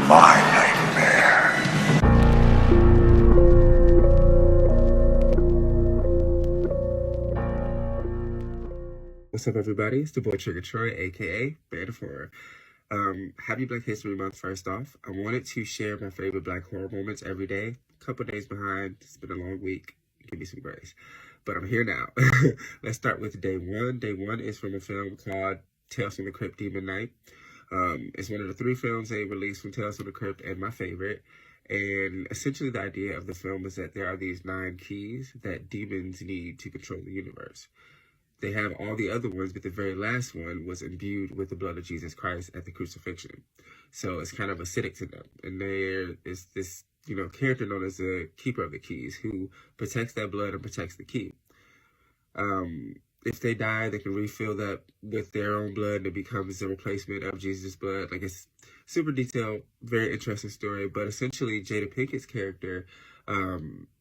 My nightmare. What's up, everybody? It's the boy Trigger Troy, aka Band of Horror. Happy Black History Month, first off. I wanted to share my favorite Black horror moments every day. A couple days behind. It's been a long week. Give me some grace. But I'm here now. Let's start with day one. Day one is from a film called Tales from the Crypt Demon Night. It's one of the 3 films they released from Tales from the Crypt and my favorite. And essentially the idea of the film is that there are these 9 keys that demons need to control the universe. They have all the other ones, but the very last one was imbued with the blood of Jesus Christ at the crucifixion. So it's kind of acidic to them. And there is this, character known as the Keeper of the Keys who protects that blood and protects the key. If they die, they can refill that with their own blood and it becomes the replacement of Jesus' blood. Like, it's super detailed, very interesting story. But essentially, Jada Pinkett's character,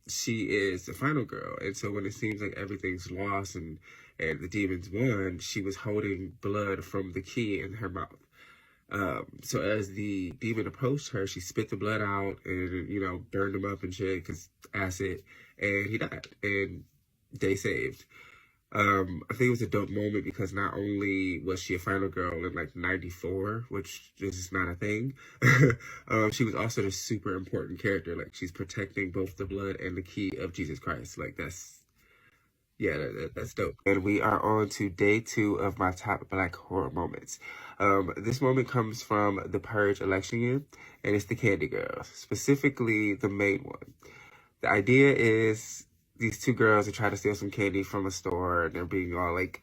she is the final girl. And so when it seems like everything's lost and the demons won, she was holding blood from the key in her mouth. So as the demon approached her, she spit the blood out and, burned him up and shit, because acid, and he died. And they saved. I think it was a dope moment because not only was she a final girl in like 94, which is not a thing, she was also a super important character. Like, she's protecting both the blood and the key of Jesus Christ. Like, that's dope. And we are on to day 2 of my top Black horror moments. This moment comes from the Purge election year, and it's the Candy Girls, specifically the main one. The idea is these 2 girls are trying to steal some candy from a store, and they're being all like,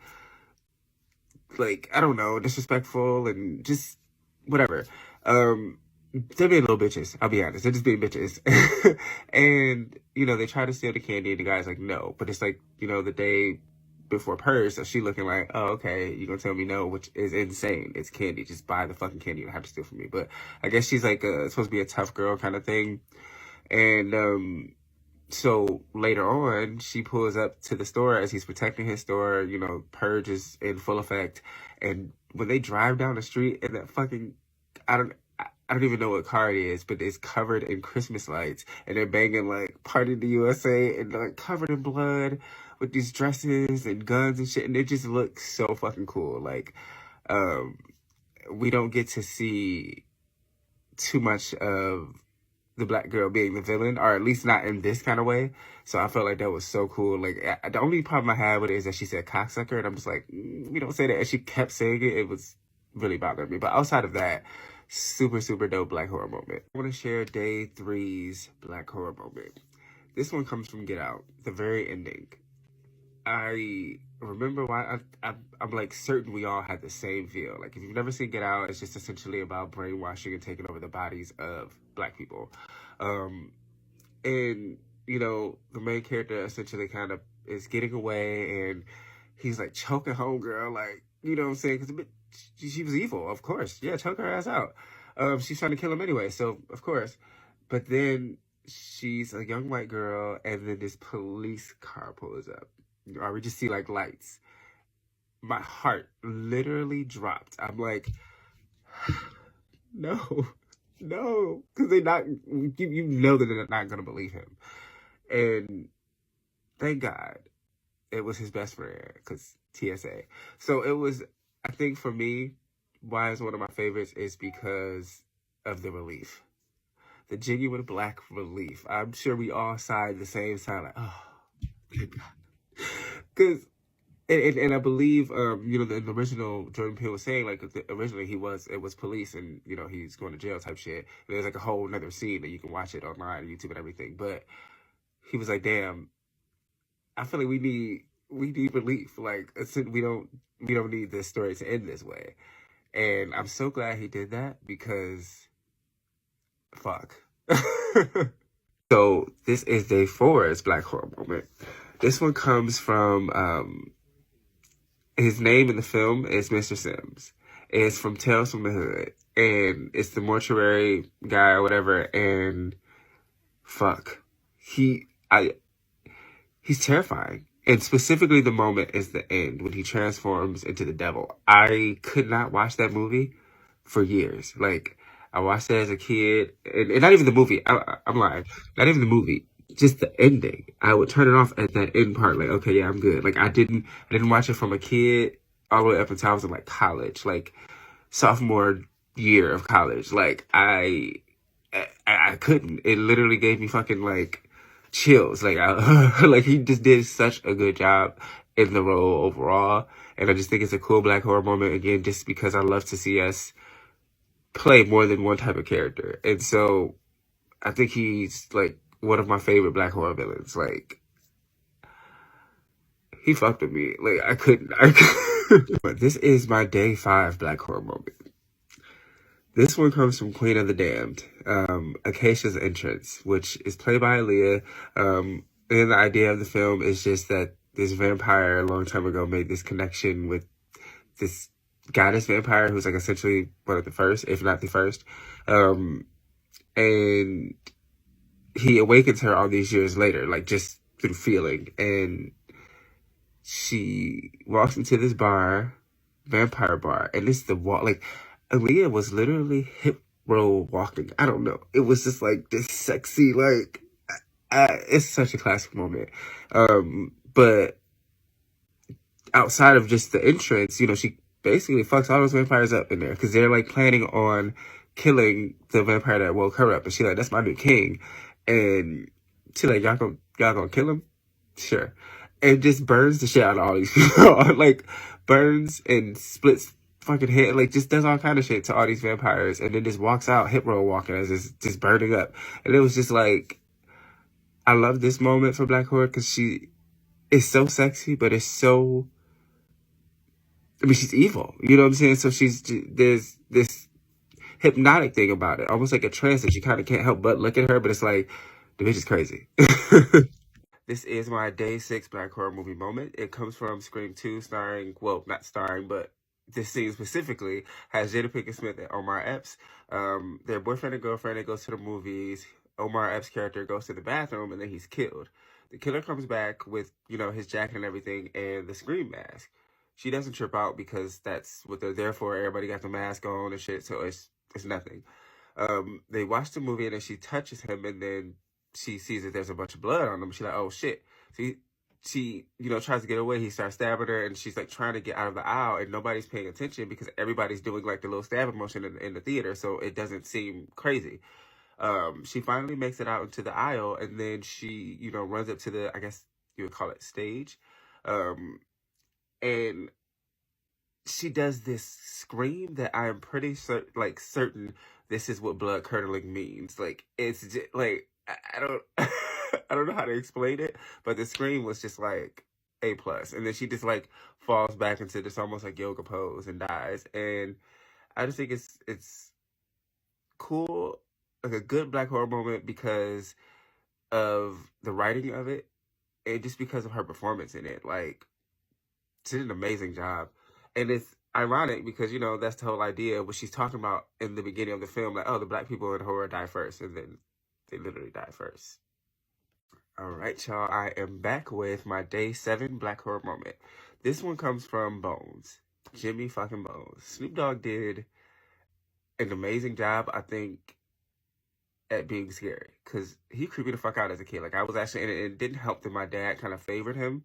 I don't know, disrespectful and just whatever. They're being little bitches, I'll be honest. They're just being bitches. And, they try to steal the candy, and the guy's like, no. But it's like, the day before Purge, so she looking like, oh, okay, you're gonna tell me no, which is insane. It's candy. Just buy the fucking candy. You don't have to steal from me. But I guess she's like supposed to be a tough girl kind of thing. And so later on, she pulls up to the store as he's protecting his store. Purge is in full effect. And when they drive down the street, and that fucking, I don't even know what car it is, but it's covered in Christmas lights, and they're banging like "Party in the USA" and like covered in blood with these dresses and guns and shit, and it just looks so fucking cool. Like, we don't get to see too much of the Black girl being the villain, or at least not in this kind of way. So I felt like that was so cool. Like, the only problem I had with it is that she said cocksucker, and I'm just like, we don't say that. And she kept saying it. It was really bothering me. But outside of that, super, super dope Black horror moment. I want to share day 3's Black horror moment. This one comes from Get Out, the very ending. I remember why I'm like certain we all had the same feel. Like, if you've never seen Get Out, it's just essentially about brainwashing and taking over the bodies of Black people. And, the main character essentially kind of is getting away, and he's like choking homegirl, like, you know what I'm saying? Because she was evil, of course. Yeah, choke her ass out. She's trying to kill him anyway, so of course. But then she's a young white girl, and then this police car pulls up. Or we just see like lights. My heart literally dropped. I'm like, no, because they're not. You know that they're not gonna believe him. And thank God, it was his best friend, because TSA. So it was. I think for me, why it's one of my favorites is because of the relief. The genuine Black relief. I'm sure we all sighed the same time, like, oh, thank God. Because, and I believe, the original Jordan Peele was saying, like, originally it was police, and, he's going to jail type shit. And there's like a whole another scene that you can watch it online, YouTube and everything. But he was like, damn, I feel like we need relief. Like, we don't need this story to end this way. And I'm so glad he did that, because fuck. So this is day 4's Black horror moment. This one comes from his name in the film is Mr. Sims. It's from Tales from the Hood, and it's the mortuary guy or whatever. And fuck, he's terrifying. And specifically, the moment is the end when he transforms into the devil. I could not watch that movie for years. Like, I watched it as a kid, and not even the movie. I'm lying. Not even the movie. Just the ending. I would turn it off at that end part. Like, okay, yeah, I'm good. Like, I didn't watch it from a kid all the way up until I was in like college, like sophomore year of college. Like, I couldn't. It literally gave me fucking like chills. Like, like he just did such a good job in the role overall. And I just think it's a cool black horror moment again, just because I love to see us play more than one type of character. And so I think he's like one of my favorite black horror villains. Like he fucked with me. Like I couldn't. But this is my day 5 black horror moment. This one comes from Queen of the Damned, Acacia's entrance, which is played by Aaliyah. And the idea of the film is just that this vampire a long time ago made this connection with this goddess vampire who's like essentially one of the first, if not the first. And he awakens her all these years later, like just through feeling. And she walks into this bar, vampire bar, and it's the walk. Like Aaliyah was literally hip roll walking. I don't know. It was just like this sexy, like it's such a classic moment. But outside of just the entrance, she basically fucks all those vampires up in there because they're like planning on killing the vampire that woke her up, and she like, that's my new king, and she like, y'all gonna kill him? Sure. And just burns the shit out of all these people. Like burns and splits fucking head, like just does all kind of shit to all these vampires, and then just walks out hip roll walking as it's just burning up. And it was just like, I love this moment for black horror because she is so sexy, but it's so, I mean, she's evil. You know what I'm saying? So there's this hypnotic thing about it, almost like a trance that you kind of can't help but look at her, but it's like, the bitch is crazy. This is my day 6 black horror movie moment. It comes from Scream 2, not starring, but this scene specifically has Jada Pinkett Smith and Omar Epps. Their boyfriend and girlfriend, they go to the movies. Omar Epps' character goes to the bathroom, and then he's killed. The killer comes back with, his jacket and everything, and the Scream mask. She doesn't trip out because that's what they're there for. Everybody got the mask on and shit, so it's nothing. They watch the movie, and then she touches him, and then she sees that there's a bunch of blood on him. She's like, oh shit. She tries to get away. He starts stabbing her, and she's like trying to get out of the aisle, and nobody's paying attention because everybody's doing like the little stabbing motion in the theater, so it doesn't seem crazy. She finally makes it out into the aisle, and then she, runs up to the, I guess you would call it stage. And she does this scream that I am pretty certain this is what blood curdling means. Like, it's just, like, I don't I don't know how to explain it, but the scream was just like A+. And then she just like falls back into this almost like yoga pose and dies. And I just think it's cool, like a good black horror moment because of the writing of it and just because of her performance in it. Like, she did an amazing job. And it's ironic because, that's the whole idea of what she's talking about in the beginning of the film. Like, oh, the black people in horror die first. And then they literally die first. All right, y'all. I am back with my day 7 black horror moment. This one comes from Bones. Jimmy fucking Bones. Snoop Dogg did an amazing job, I think, at being scary. Because he creeped me the fuck out as a kid. Like, I was actually, and it didn't help that my dad kind of favored him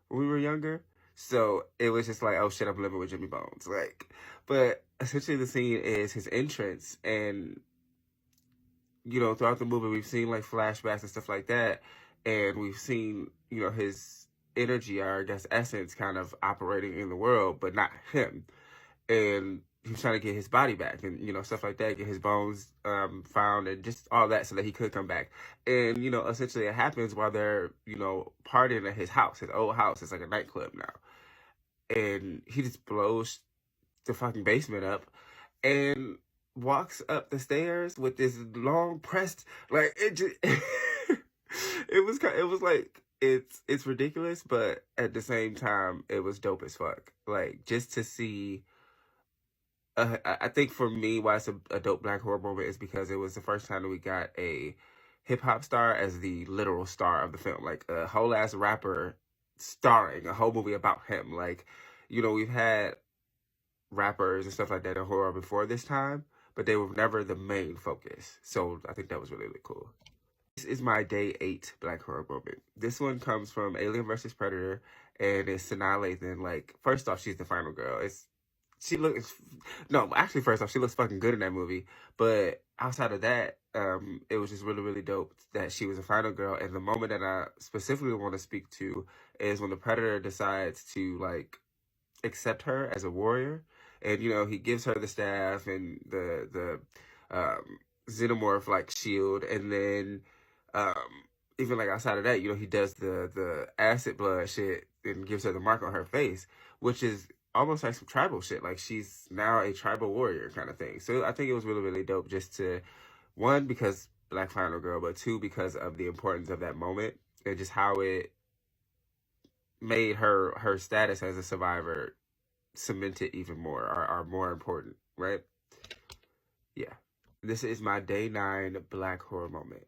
when we were younger. So it was just like, oh shit, I'm living with Jimmy Bones. Like, but essentially the scene is his entrance, and throughout the movie we've seen like flashbacks and stuff like that, and we've seen his energy, or I guess essence, kind of operating in the world, but not him. And he's trying to get his body back, and stuff like that, get his bones found, and just all that, so that he could come back. And essentially it happens while they're partying at his house, his old house. It's like a nightclub now, and he just blows the fucking basement up and walks up the stairs with this long pressed, like, it just it was like, it's ridiculous, but at the same time it was dope as fuck. Like, just to see, I think for me why it's a dope black horror moment is because it was the first time that we got a hip-hop star as the literal star of the film, like a whole ass rapper starring a whole movie about him. Like, we've had rappers and stuff like that in horror before this time, but they were never the main focus. So I think that was really, really cool. This is my day 8 black horror moment. This one comes from Alien vs. Predator, and it's Sanaa Lathan. Like, first off, she's the final girl. She looks, no, actually, first off, she looks fucking good in that movie. But outside of that, it was just really, really dope that she was a final girl. And the moment that I specifically want to speak to is when the Predator decides to, like, accept her as a warrior. And, you know, he gives her the staff and the xenomorph, like, shield. And then, even, like, outside of that, you know, he does the acid blood shit and gives her the mark on her face, which is almost like some tribal shit. Like, she's now a tribal warrior kind of thing. So I think it was really, really dope just to, one, because black final girl, but two, because of the importance of that moment and just how it made her status as a survivor cemented even more, or more important, right? Yeah. This is my day 9 black horror moment.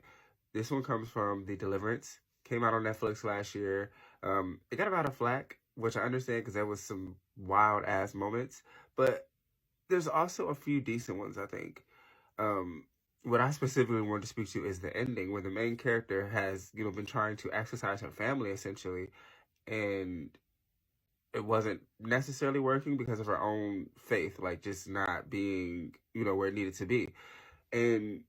This one comes from The Deliverance. Came out on Netflix last year. It got about a flack, which I understand because there was some wild ass moments, but there's also a few decent ones, I think. What I specifically wanted to speak to is the ending, where the main character has, you know, been trying to exorcise her family essentially, and it wasn't necessarily working because of her own faith, like just not being, you know, where it needed to be. And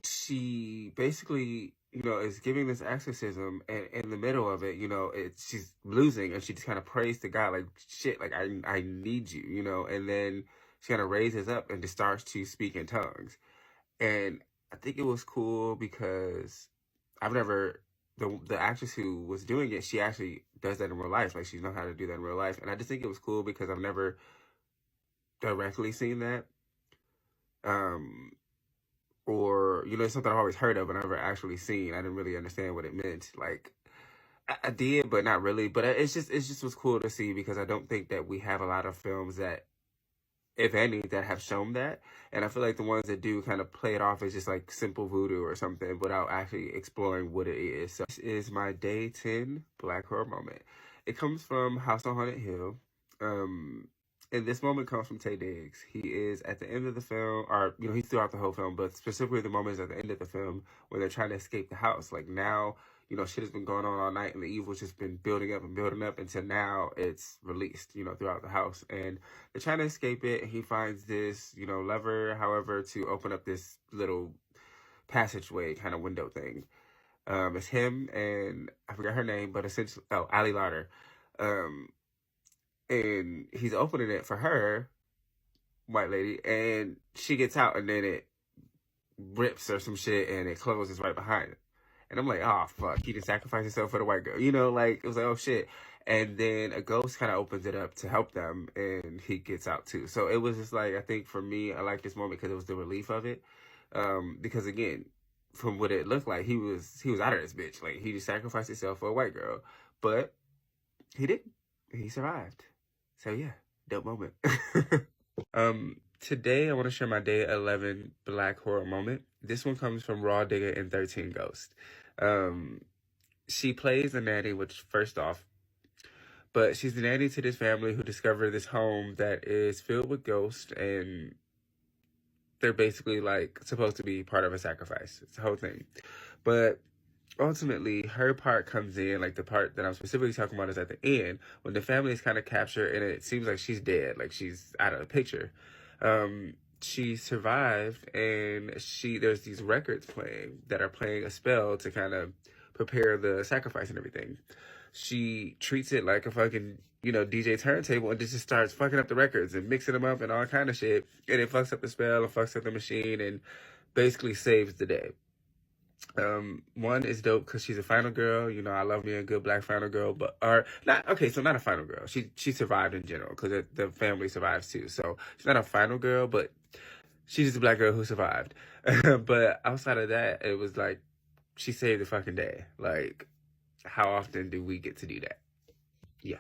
she basically, you know, is giving this exorcism, and in the middle of it, you know, she's losing, and she just kind of prays to God, like, shit, like, I need you, you know, and then she kind of raises up and just starts to speak in tongues. And I think it was cool because I've never, the actress who was doing it, she actually does that in real life, like, she knows how to do that in real life, and I just think it was cool because I've never directly seen that. Or, you know, it's something I've always heard of but never actually seen. I didn't really understand what it meant. Like, I did, but not really. But it just was cool to see because I don't think that we have a lot of films that, if any, that have shown that. And I feel like the ones that do kind of play it off as just like simple voodoo or something without actually exploring what it is. So this is my day 10 black horror moment. It comes from House on Haunted Hill. And this moment comes from Taye Diggs. He is at the end of the film, or, you know, he's throughout the whole film, but specifically the moment is at the end of the film when they're trying to escape the house. Like, now, you know, shit has been going on all night and the evil's just been building up and building up until now it's released, you know, throughout the house. And they're trying to escape it. He finds this, you know, lever, however, to open up this little passageway kind of window thing. It's him and I forgot her name, but essentially, Ali Larter. And he's opening it for her, white lady, and she gets out, and then it rips or some shit, and it closes right behind it. And I'm like, oh, fuck, he just sacrificed himself for the white girl. You know, like, it was like, oh, shit. And then a ghost kind of opens it up to help them, and he gets out, too. So it was just like, I think for me, I like this moment because it was the relief of it. Because, again, from what it looked like, he was out of this bitch. Like, he just sacrificed himself for a white girl. But he didn't. He survived. So yeah, dope moment. Today I want to share my day 11 black horror moment. This one comes from Raw Digger in 13 Ghosts. She plays the nanny, which, first off, but she's the nanny to this family who discover this home that is filled with ghosts, and they're basically like supposed to be part of a sacrifice. It's the whole thing. But ultimately, her part comes in, like the part that I'm specifically talking about is at the end, when the family is kind of captured and it seems like she's dead, like she's out of the picture. She survived, and there's these records playing that are playing a spell to kind of prepare the sacrifice and everything. She treats it like a fucking, you know, DJ turntable and just starts fucking up the records and mixing them up and all kind of shit. And it fucks up the spell and fucks up the machine and basically saves the day. One is dope because she's a final girl. You know, I love me a good black final girl, not a final girl. She survived in general because the family survives too. So she's not a final girl, but she's just a black girl who survived. But outside of that, it was like she saved the fucking day. Like, how often do we get to do that? Yeah.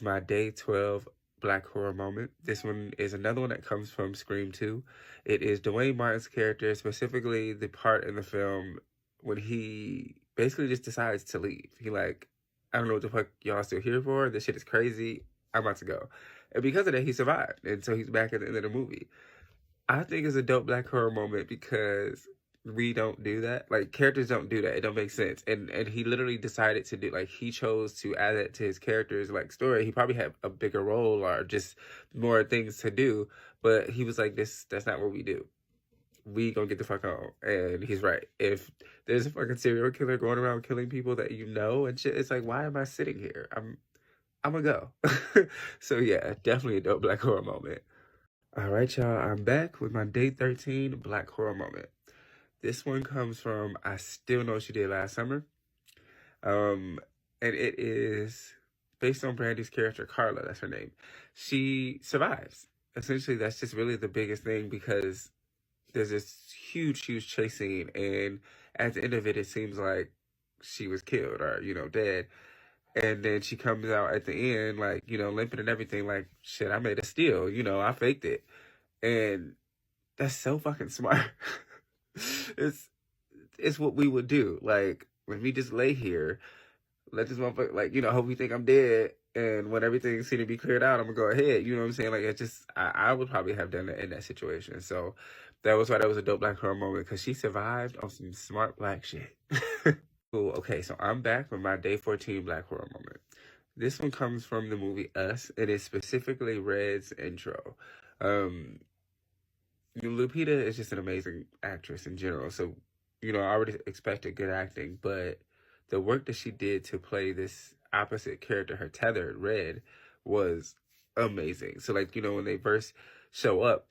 My day 12 black horror moment. This one is another one that comes from Scream 2. It is Duane Martin's character, specifically the part in the film when he basically just decides to leave. He like, I don't know what the fuck y'all still here for. This shit is crazy. I'm about to go. And because of that, he survived. And so he's back at the end of the movie. I think it's a dope black horror moment because we don't do that. Like characters don't do that. It don't make sense. And he literally decided to do like he chose to add that to his character's like story. He probably had a bigger role or just more things to do, but he was like, this that's not what we do. We gonna get the fuck on. And he's right. If there's a fucking serial killer going around killing people that you know and shit, it's like, why am I sitting here? I'm gonna go. So yeah, definitely a dope black horror moment. All right, y'all. I'm back with my day 13 black horror moment. This one comes from I Still Know What You Did Last Summer. Um, and it is based on Brandy's character, Carla. That's her name. She survives. Essentially, that's just really the biggest thing because there's this huge chase scene, and at the end of it, it seems like she was killed or, dead. And then she comes out at the end, like, limping and everything, like, shit, I made a steal, I faked it. And that's so fucking smart. it's it's what we would do. Like, when we just lay here, let this motherfucker, like, hope you think I'm dead. And when everything seems to be cleared out, I'm gonna go ahead. You know what I'm saying? Like, it just, I would probably have done that in that situation. So that was why that was a dope black horror moment because she survived on some smart black shit. Cool. Okay, so I'm back with my day 14 black horror moment. This one comes from the movie Us. It is specifically Red's intro. Um, Lupita is just an amazing actress in general. So, I already expected good acting, but the work that she did to play this opposite character, her tethered Red, was amazing. So, like, when they first show up,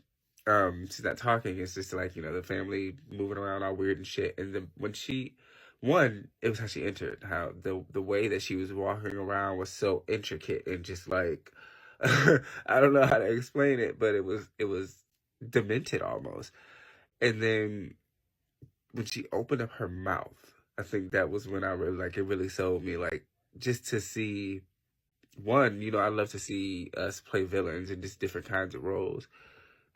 she's not talking. It's just like, the family moving around all weird and shit. And then when it was how she entered, how the way that she was walking around was so intricate and just like, I don't know how to explain it, but it was demented almost. And then when she opened up her mouth, I think that was when I really like it really sold me. Like just to see one, I love to see us play villains in just different kinds of roles.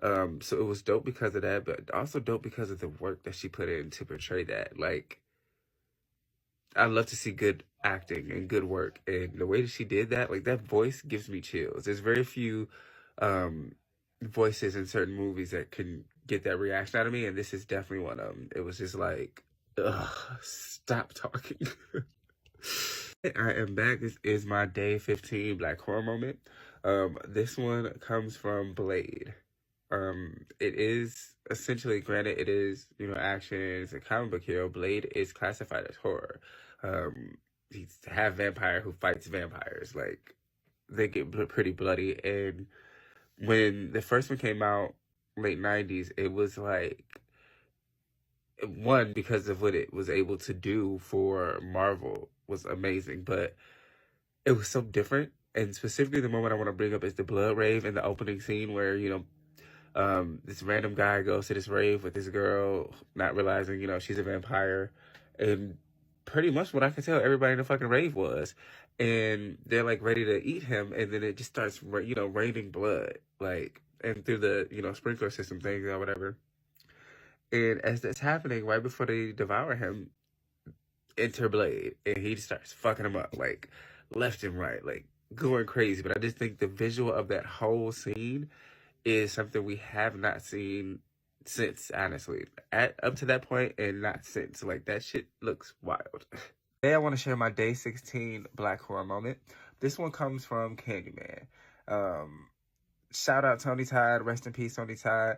So it was dope because of that, but also dope because of the work that she put in to portray that. Like I love to see good acting and good work, and the way that she did that, like that voice gives me chills. There's very few um voices in certain movies that can get that reaction out of me, and this is definitely one of them. It was just like, ugh, stop talking. I am back. This is my day 15 black horror moment. This one comes from Blade. It is essentially, granted, it is, action, it's a comic book hero. Blade is classified as horror. He's half vampire who fights vampires. Like, they get pretty bloody. And when the first one came out, late 90s, it was like, one, because of what it was able to do for Marvel was amazing, but it was so different. And specifically, the moment I want to bring up is the blood rave in the opening scene where, this random guy goes to this rave with this girl, not realizing, she's a vampire. And pretty much what I could tell everybody in the fucking rave was. And they're like ready to eat him. And then it just starts, raining blood, like, and through the, sprinkler system things or whatever. And as that's happening, right before they devour him, enter Blade. And he starts fucking him up, like, left and right, like, going crazy. But I just think the visual of that whole scene is something we have not seen since, honestly. Up to that point and not since. Like, that shit looks wild. Today I want to share my day 16 black horror moment. This one comes from Candyman. Shout out Tony Todd, rest in peace Tony Todd.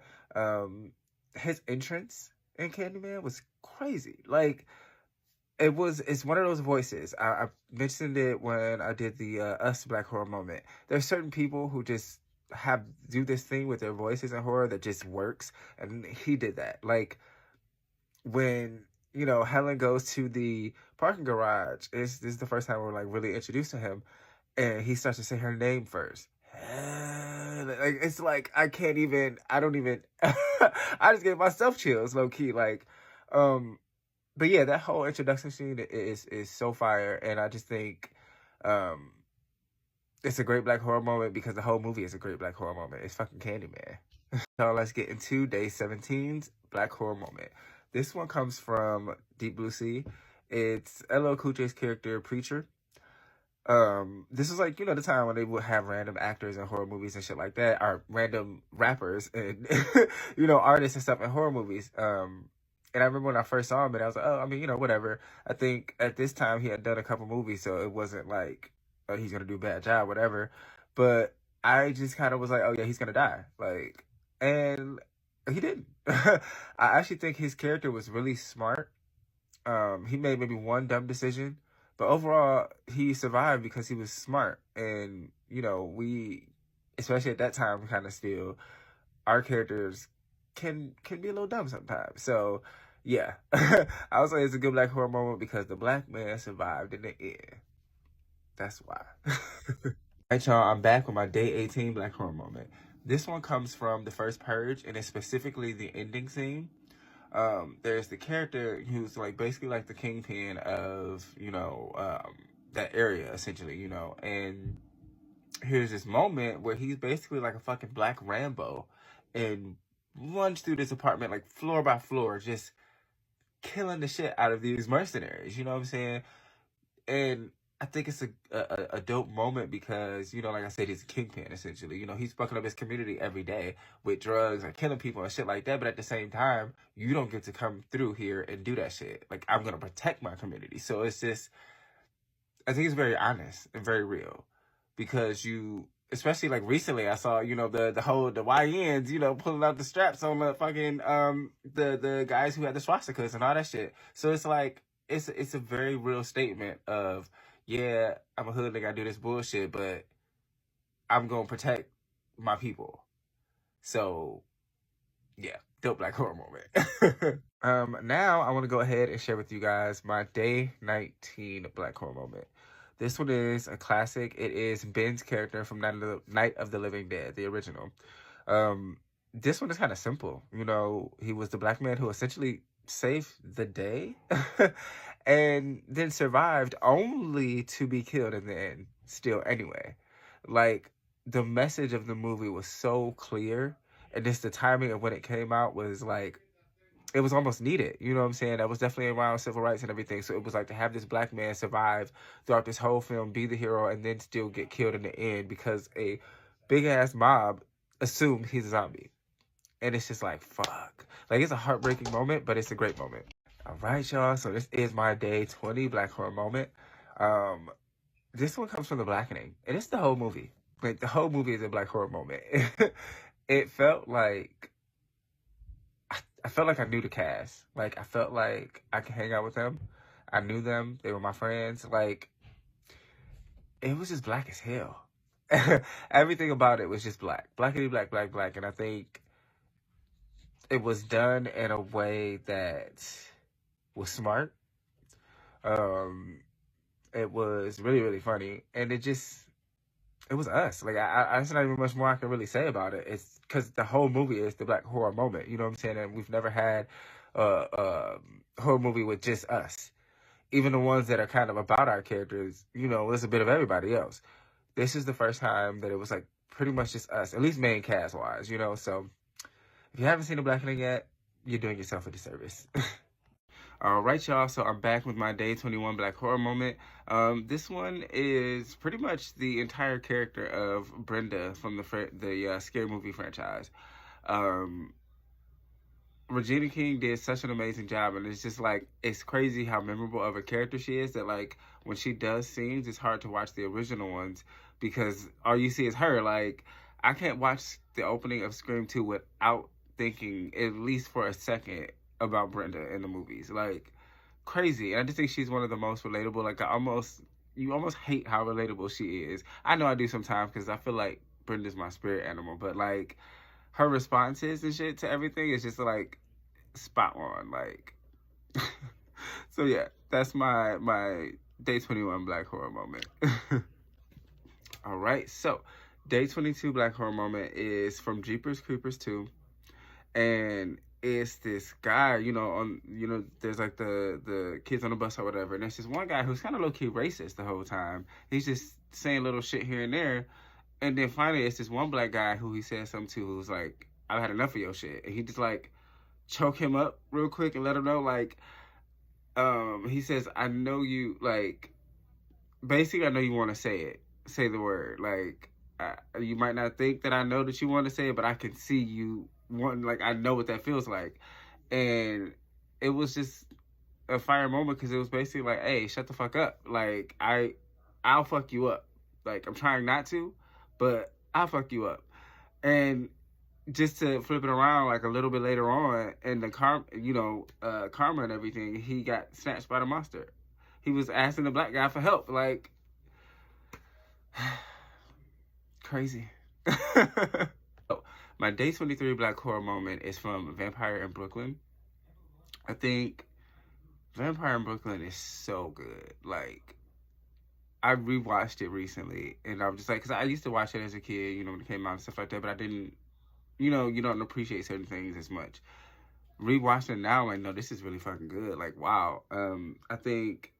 His entrance in Candyman was crazy. Like, it's one of those voices. I mentioned it when I did the Us Black Horror moment. There's certain people who just do this thing with their voices in horror that just works, and he did that. Like when Helen goes to the parking garage, this is the first time we're like really introduced to him, and he starts to say her name first. Like it's like I don't even I just gave myself chills low key, like but yeah, that whole introduction scene is so fire, and I just think it's a great black horror moment because the whole movie is a great black horror moment. It's fucking Candyman. So let's get into day 17's black horror moment. This one comes from Deep Blue Sea. It's LL Cool J's character, Preacher. This is like, the time when they would have random actors in horror movies and shit like that, or random rappers and, artists and stuff in horror movies. And I remember when I first saw him, and I was like, oh, I mean, whatever. I think at this time he had done a couple movies, so it wasn't like, oh, he's gonna do a bad job, whatever. But I just kind of was like, oh yeah, he's gonna die. Like, and he didn't. I actually think his character was really smart. He made maybe one dumb decision, but overall he survived because he was smart. And we, especially at that time, kind of still, our characters can be a little dumb sometimes. So yeah, I would say it's a good black horror moment because the black man survived in the end. That's why. Alright, y'all, I'm back with my day 18 black horror moment. This one comes from the first Purge, and it's specifically the ending scene. There's the character who's like basically like the kingpin of that area essentially, and here's this moment where he's basically like a fucking black Rambo and runs through this apartment like floor by floor, just killing the shit out of these mercenaries. You know what I'm saying? And I think it's a dope moment because, like I said, he's a kingpin, essentially. He's fucking up his community every day with drugs and killing people and shit like that. But at the same time, you don't get to come through here and do that shit. Like, I'm going to protect my community. So it's just, I think it's very honest and very real. Because especially like recently, I saw, the YNs, pulling out the straps on the fucking, the guys who had the swastikas and all that shit. So it's like, it's a very real statement of, yeah, I'm a hood nigga, I do this bullshit, but I'm gonna protect my people. So, yeah, dope black horror moment. Now I want to go ahead and share with you guys my day 19 black horror moment. This one is a classic. It is Ben's character from Night of the Living Dead, the original. This one is kind of simple. He was the black man who essentially saved the day and then survived only to be killed in the end still anyway. Like, the message of the movie was so clear, and just the timing of when it came out was like, it was almost needed. You know what I'm saying? That was definitely around civil rights and everything. So it was like to have this black man survive throughout this whole film, be the hero, and then still get killed in the end because a big ass mob assumed he's a zombie. And it's just like, fuck. Like, it's a heartbreaking moment, but it's a great moment. All right, y'all. So this is my day 20 black horror moment. This one comes from The Blackening. And it's the whole movie. Like, the whole movie is a black horror moment. It felt like, I felt like I knew the cast. Like, I felt like I could hang out with them. I knew them. They were my friends. Like, it was just black as hell. Everything about it was just black. Blackity black, black, black. And I think it was done in a way that was smart. It was really, really funny. And it was us. Like, there's not even much more I can really say about it. It's because the whole movie is the black horror moment. You know what I'm saying? And we've never had a horror movie with just us. Even the ones that are kind of about our characters, there's a bit of everybody else. This is the first time that it was like pretty much just us, at least main cast wise, So if you haven't seen The Blackening yet, you're doing yourself a disservice. All right, y'all. So I'm back with my day 21 black horror moment. This one is pretty much the entire character of Brenda from the Scary Movie franchise. Regina King did such an amazing job, and it's just like, it's crazy how memorable of a character she is that, like, when she does scenes, it's hard to watch the original ones because all you see is her. Like, I can't watch the opening of Scream 2 without thinking, at least for a second, about Brenda in the movies. Like, crazy. And I just think she's one of the most relatable. Like, you almost hate how relatable she is. I know I do sometimes because I feel like Brenda's my spirit animal, but like, her responses and shit to everything is just like spot on. Like, so yeah, that's my day 21 black horror moment. All right, so day 22 black horror moment is from Jeepers Creepers 2, and it's this guy, there's like the kids on the bus or whatever, and there's this one guy who's kind of low-key racist the whole time. He's just saying little shit here and there, and then finally it's this one black guy who he says something to who's like, I've had enough of your shit, and he just like choke him up real quick and let him know, like, he says, I know you, like, basically, I know you want to say it. Say the word. Like, you might not think that I know that you want to say it, but I can see you wanting, like, I know what that feels like. And it was just a fire moment because it was basically like, hey, shut the fuck up. Like, I'll fuck you up. Like, I'm trying not to, but I'll fuck you up. And just to flip it around, like a little bit later on, in the karma and everything, he got snatched by the monster. He was asking the black guy for help. Like, crazy. So, my day 23 black horror moment is from Vampire in Brooklyn. I think Vampire in Brooklyn is so good. Like, I rewatched it recently, and I'm just like, because I used to watch it as a kid, when it came out and stuff like that, but I didn't, you don't appreciate certain things as much. Rewatching it now, like, no, this is really fucking good. Like, wow. I think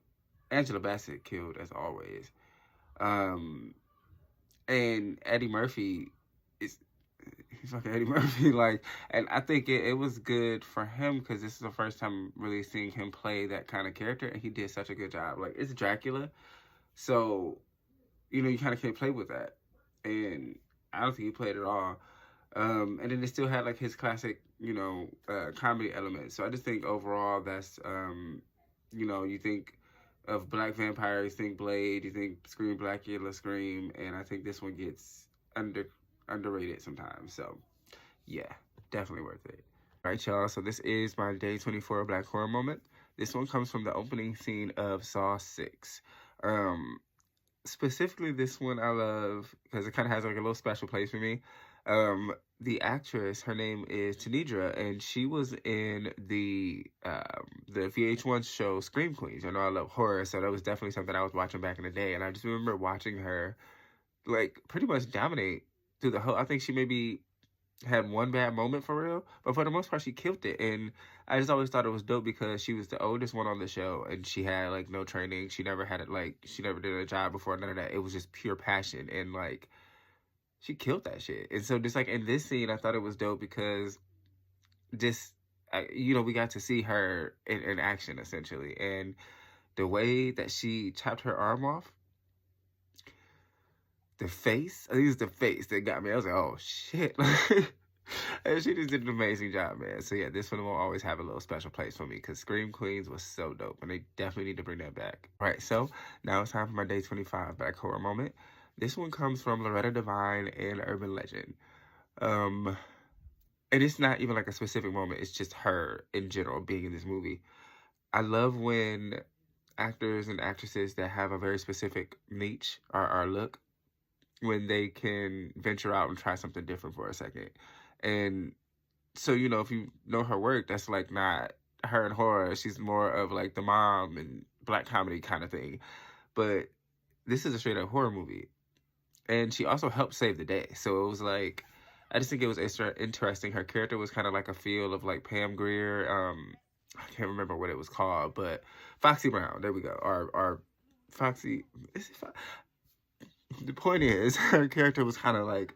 Angela Bassett killed as always. And Eddie Murphy he's fucking Eddie Murphy. Like, and I think it was good for him because this is the first time really seeing him play that kind of character, and he did such a good job. Like, it's Dracula, so you kind of can't play with that, and I don't think he played at all. And then it still had like his classic, comedy elements. So I just think overall that's, you think of black vampires, think Blade, you think Scream, Blackula, Scream, and I think this one gets underrated sometimes. So yeah, definitely worth it. All right, y'all. So this is my day 24 black horror moment. This one comes from the opening scene of Saw 6. Specifically, this one I love because it kind of has like a little special place for me. The actress, her name is Tanidra, and she was in the VH1 show Scream Queens. I know I love horror, so that was definitely something I was watching back in the day, and I just remember watching her like pretty much dominate through the whole. I think she maybe had one bad moment for real, but for the most part she killed it. And I just always thought it was dope because she was the oldest one on the show, and she had like no training. She never had it, like she never did a job before, none of that. It was just pure passion, and like she killed that shit. And so just like in this scene, I thought it was dope because just we got to see her in action essentially, and the way that she chopped her arm off, the face, I think it was the face that got me. I was like, oh shit. And she just did an amazing job, man. So yeah, this one will always have a little special place for me because Scream Queens was so dope, and they definitely need to bring that back. All right, so now it's time for my day 25 black horror moment. This one comes from Loretta Devine and Urban Legend. And it's not even like a specific moment, it's just her in general being in this movie. I love when actors and actresses that have a very specific niche or look, when they can venture out and try something different for a second. And so, if you know her work, that's like not her in horror. She's more of like the mom and black comedy kind of thing. But this is a straight up horror movie. And she also helped save the day. So it was like, I just think it was interesting. Her character was kind of like a feel of like Pam Grier. I can't remember what it was called, but Foxy Brown. There we go. Or Foxy. The point is, her character was kind of like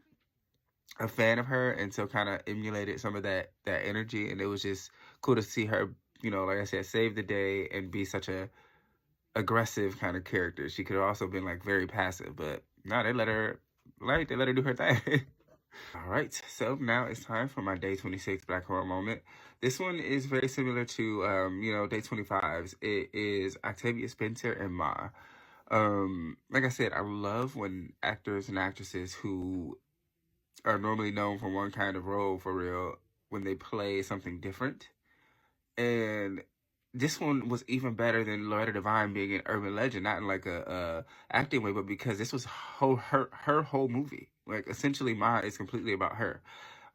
a fan of her, and so kind of emulated some of that energy, and it was just cool to see her, like I said, save the day and be such a aggressive kind of character. She could have also been like very passive, but no, they let her do her thing. All right, so now it's time for my day 26 black horror moment. This one is very similar to day 25's. It is Octavia Spencer and Ma. Like I said, I love when actors and actresses who are normally known for one kind of role for real, when they play something different. And this one was even better than Loretta Devine being an Urban Legend, not in like a acting way, but because this was her whole movie. Like essentially, Ma is completely about her,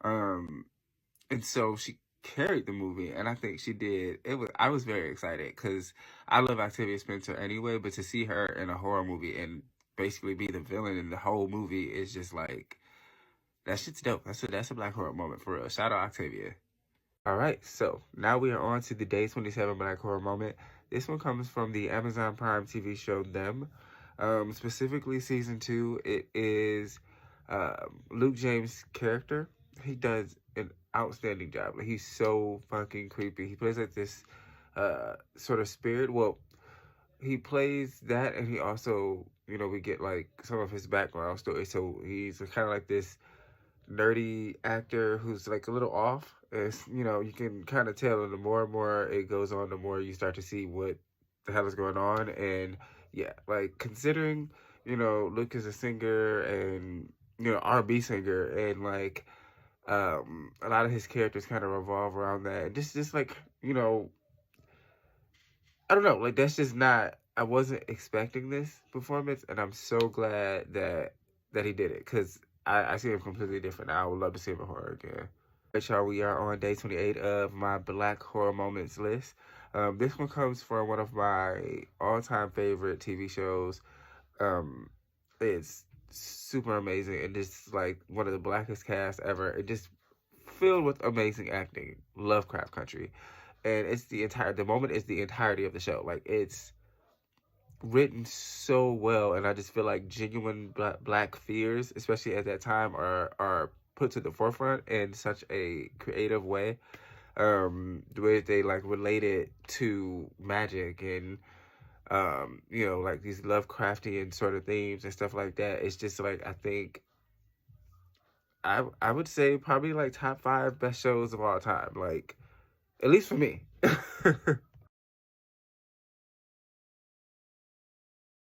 and so she carried the movie, and I think she did. I was very excited because I love Octavia Spencer anyway, but to see her in a horror movie and basically be the villain in the whole movie is just like, that shit's dope. That's a black horror moment for real. Shout out Octavia. All right, so now we are on to the day 27 black horror moment. This one comes from the Amazon Prime TV show Them, specifically season 2. It is Luke James' character. He does an outstanding job. Like, he's so fucking creepy. He plays like this sort of spirit. Well, he plays that, and he also, we get like some of his background story. So he's kind of like this nerdy actor who's like a little off. It's, you can kind of tell, and the more and more it goes on, the more you start to see what the hell is going on. And yeah, like considering, Luke is a singer and, R&B singer, and like a lot of his characters kind of revolve around that. And just like, I don't know, like that's just not. I wasn't expecting this performance, and I'm so glad that he did it because I see him completely different now. I would love to see him in horror again. Right, y'all, we are on day 28 of my Black Horror Moments list. This one comes from one of my all-time favorite TV shows. Um, it's super amazing and just like one of the blackest casts ever. It just filled with amazing acting. Lovecraft Country, and the moment is the entirety of the show. Like it's written so well, and I just feel like genuine black fears, especially at that time, are put to the forefront in such a creative way. The way that they like relate it to magic and like these Lovecraftian sort of themes and stuff like that. It's just like I think I would say probably like top 5 best shows of all time. Like at least for me.